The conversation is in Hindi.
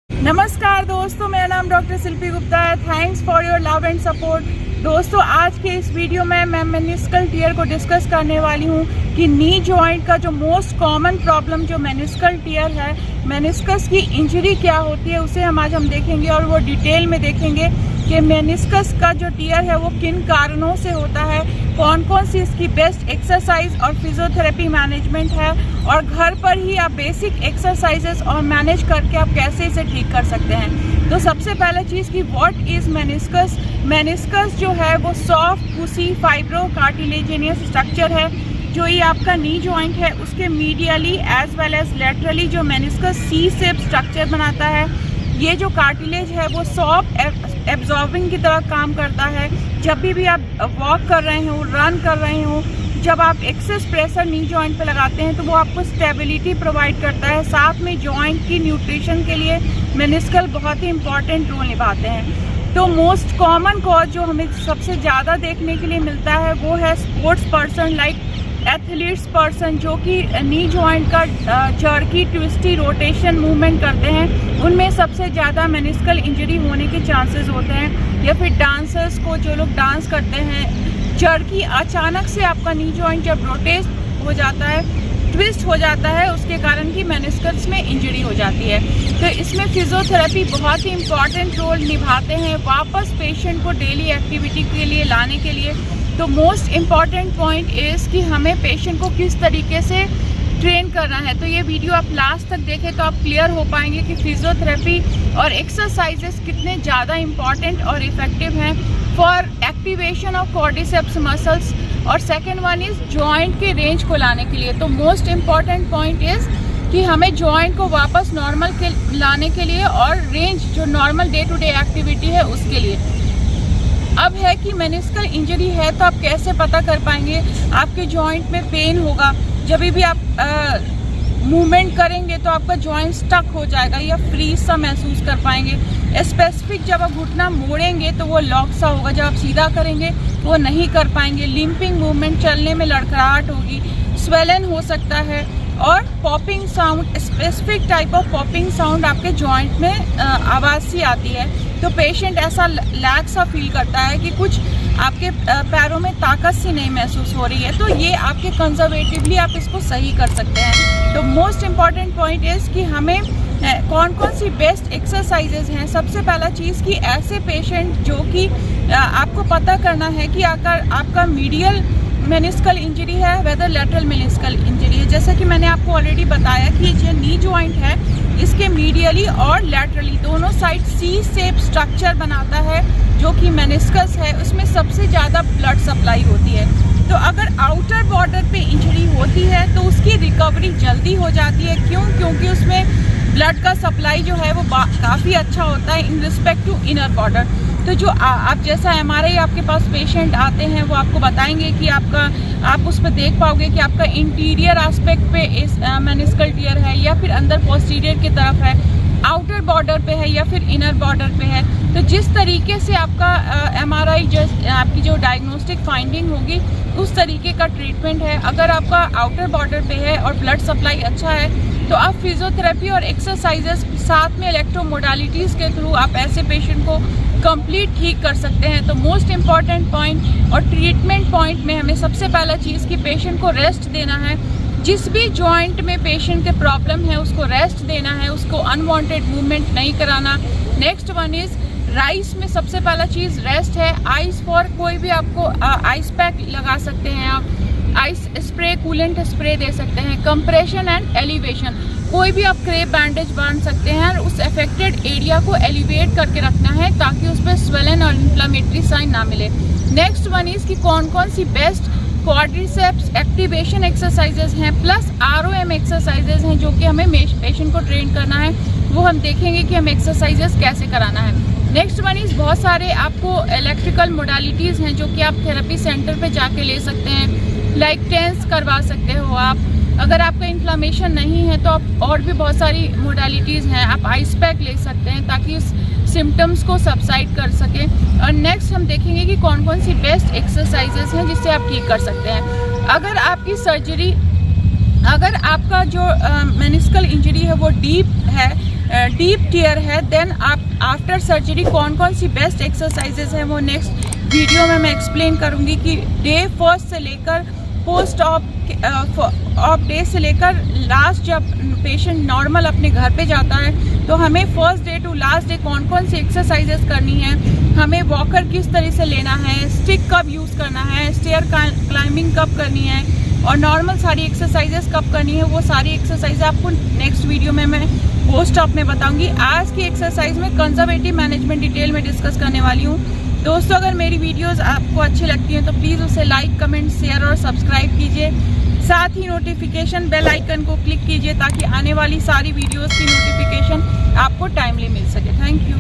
नमस्कार दोस्तों, मेरा नाम डॉक्टर शिल्पी गुप्ता है। Thanks for your love and support. दोस्तों, आज के इस वीडियो में मैं मेनिस्कल टियर को डिस्कस करने वाली हूँ कि नी जॉइंट का जो मोस्ट कॉमन प्रॉब्लम जो मेनिस्कल टियर है, मेनिस्कस की इंजरी क्या होती है, उसे आज हम देखेंगे और वो डिटेल में देखेंगे कि मेनिस्कस का जो टियर है वो किन कारणों से होता है, कौन कौन सी इसकी बेस्ट एक्सरसाइज और फिजियोथेरेपी मैनेजमेंट है, और घर पर ही आप बेसिक एक्सरसाइजेस और मैनेज करके आप कैसे इसे ठीक कर सकते हैं। तो सबसे पहले चीज़ कि व्हाट इज़ मेनिस्कस। मेनिस्कस जो है वो सॉफ्ट पुसी फाइब्रो कार्टिलेजिनियस स्ट्रक्चर है जो ये आपका नी जॉइंट है उसके medially as well as laterally जो मेनिस्कस सी शेप स्ट्रक्चर बनाता है। ये जो कार्टिलेज है वो सॉफ्ट एब्जॉर्बिंग की तरह काम करता है। जब भी आप वॉक कर रहे हो, रन कर रहे हो, जब आप एक्सेस प्रेशर नी जॉइंट पे लगाते हैं तो वो आपको स्टेबिलिटी प्रोवाइड करता है। साथ में जॉइंट की न्यूट्रिशन के लिए मेनिस्कल बहुत ही इंपॉर्टेंट रोल निभाते हैं। तो मोस्ट कॉमन कॉज जो हमें सबसे ज़्यादा देखने के लिए मिलता है वो है sports person like athletes person जो कि नी जॉइंट का जर्की ट्विस्टी रोटेशन मूवमेंट करते हैं, उनमें सबसे ज़्यादा मेनिस्कल इंजरी होने के चांसेस होते हैं। या फिर डांसर्स को, जो लोग डांस करते हैं, जर्की अचानक से आपका नी जॉइंट जब रोटेट हो जाता है, ट्विस्ट हो जाता है, उसके कारण की मेनिस्कस में इंजरी हो जाती है। तो इसमें फिजियोथेरेपी बहुत ही इंपॉर्टेंट रोल निभाते हैं वापस पेशेंट को डेली एक्टिविटी के लिए लाने के लिए। तो मोस्ट इम्पॉर्टेंट पॉइंट इज़ कि हमें पेशेंट को किस तरीके से ट्रेन करना है। तो ये वीडियो आप लास्ट तक देखें तो आप क्लियर हो पाएंगे कि फिजियोथेरेपी और एक्सरसाइजेस कितने ज़्यादा इम्पॉर्टेंट और इफ़ेक्टिव हैं for activation of quadriceps muscles. और सेकेंड वन इज़ जॉइंट के रेंज को लाने के लिए। तो मोस्ट इम्पॉर्टेंट पॉइंट इज़ कि हमें जॉइंट को वापस नॉर्मल के लाने के लिए और रेंज जो normal day to day activity है उसके लिए। अब है कि मेनिस्कल इंजरी है तो आप कैसे पता कर पाएंगे। आपके जॉइंट में पेन होगा, जब भी आप मूवमेंट करेंगे तो आपका जॉइंट स्टक हो जाएगा या फ्रीज सा महसूस कर पाएंगे। स्पेसिफिक जब आप घुटना मोड़ेंगे तो वो लॉक सा होगा, जब आप सीधा करेंगे तो वो नहीं कर पाएंगे। लिंपिंग मूवमेंट, चलने में लड़खड़ाहट होगी, स्वेलन हो सकता है, और popping sound, specific type of popping sound आपके जॉइंट में आवाज़ सी आती है। तो पेशेंट ऐसा लैग सा फील करता है कि कुछ आपके पैरों में ताकत सी नहीं महसूस हो रही है। तो ये आपके कंजर्वेटिवली आप इसको सही कर सकते हैं। तो मोस्ट इम्पॉर्टेंट पॉइंट इज़ कि हमें कौन कौन सी बेस्ट एक्सरसाइजेज हैं। सबसे पहला चीज़ कि ऐसे पेशेंट जो कि आपको पता करना है कि अगर आपका मीडियल मेनिस्कल इंजरी है वेदर लेटरल मेनिस्कल इंजरी है। जैसे कि मैंने आपको ऑलरेडी बताया कि जो नी जॉइंट है इसके मीडियली और लेटरली दोनों साइड सी शेप स्ट्रक्चर बनाता है जो कि मेनिस्कस है, उसमें सबसे ज़्यादा ब्लड सप्लाई होती है। तो अगर आउटर बॉर्डर पे इंजरी होती है तो उसकी रिकवरी जल्दी हो जाती है। क्योंकि उसमें ब्लड का सप्लाई जो है वो काफ़ी अच्छा होता है in respect to inner border. तो जो आप जैसा MRI आपके पास पेशेंट आते हैं वो आपको बताएंगे कि आप उस पर देख पाओगे कि आपका इंटीरियर एस्पेक्ट पे इस मेनिस्कल टियर है या फिर अंदर पोस्टीरियर की तरफ है, आउटर बॉर्डर पे है या फिर इनर बॉर्डर पे है। तो जिस तरीके से आपका MRI आपकी जो डायग्नोस्टिक फाइंडिंग होगी उस तरीके का ट्रीटमेंट है। अगर आपका आउटर बॉर्डर पे है और ब्लड सप्लाई अच्छा है तो आप फिजियोथेरेपी और एक्सरसाइजेस साथ में इलेक्ट्रोमोडालिटीज़ के थ्रू आप ऐसे पेशेंट को कंप्लीट ठीक कर सकते हैं। तो मोस्ट इम्पॉर्टेंट पॉइंट और ट्रीटमेंट पॉइंट में हमें सबसे पहला चीज़ कि पेशेंट को रेस्ट देना है। जिस भी जॉइंट में पेशेंट के प्रॉब्लम है उसको रेस्ट देना है, उसको अनवांटेड मूवमेंट नहीं कराना। नेक्स्ट वन इज़ राइस में सबसे पहला चीज़ रेस्ट है। आइस फॉर कोई भी आपको आइस पैक लगा सकते हैं, आप आइस स्प्रे, कूलेंट स्प्रे दे सकते हैं। कंप्रेशन एंड एलिवेशन, कोई भी आप क्रेप बैंडेज बांध सकते हैं और उस अफेक्टेड एरिया को एलिवेट करके रखना है ताकि उस पर स्वेलन और इन्फ्लेमेटरी साइन ना मिले। नेक्स्ट वन इज़ कि कौन कौन सी बेस्ट क्वाड्रिसेप्स एक्टिवेशन एक्सरसाइजेज हैं प्लस ROM एक्सरसाइजेज हैं जो कि हमें पेशेंट को ट्रेन करना है। वो हम देखेंगे कि हम एक्सरसाइजेज कैसे कराना है। नेक्स्ट वन इज़ बहुत सारे आपको इलेक्ट्रिकल मोडालिटीज़ हैं जो कि आप थेरेपी सेंटर पे जाके ले सकते हैं। लाइक टेंस करवा सकते हो आप। अगर आपका इन्फ्लामेशन नहीं है तो आप और भी बहुत सारी मोडालिटीज़ हैं, आप आइस पैक ले सकते हैं ताकि उस सिम्टम्स को सबसाइड कर सकें। और नेक्स्ट हम देखेंगे कि कौन कौन सी बेस्ट एक्सरसाइजेस हैं जिससे आप ठीक कर सकते हैं। अगर आपकी सर्जरी, अगर आपका जो मेनिस्कल इंजरी है वो डीप है, डीप टीयर है, देन आप आफ्टर सर्जरी कौन कौन सी बेस्ट एक्सरसाइजेज हैं वो नेक्स्ट वीडियो में मैं एक्सप्लेन करूँगी कि डे फर्स्ट से लेकर पोस्ट ऑप डे से लेकर लास्ट जब पेशेंट नॉर्मल अपने घर पे जाता है तो हमें first day to last day कौन कौन सी एक्सरसाइजेस करनी है, हमें वॉकर किस तरह से लेना है, स्टिक कब यूज़ करना है, स्टेयर क्लाइंबिंग कब करनी है और नॉर्मल सारी एक्सरसाइजेस कब करनी है, वो सारी एक्सरसाइज आपको नेक्स्ट वीडियो में मैं पोस्ट ऑप में बताऊंगी। आज की एक्सरसाइज में कंजर्वेटिव मैनेजमेंट डिटेल में डिस्कस करने वाली हूँ। दोस्तों अगर मेरी वीडियोस आपको अच्छी लगती हैं तो प्लीज़ उसे लाइक, कमेंट, शेयर और सब्सक्राइब कीजिए। साथ ही नोटिफिकेशन बेल आइकन को क्लिक कीजिए ताकि आने वाली सारी वीडियोस की नोटिफिकेशन आपको टाइमली मिल सके। Thank you.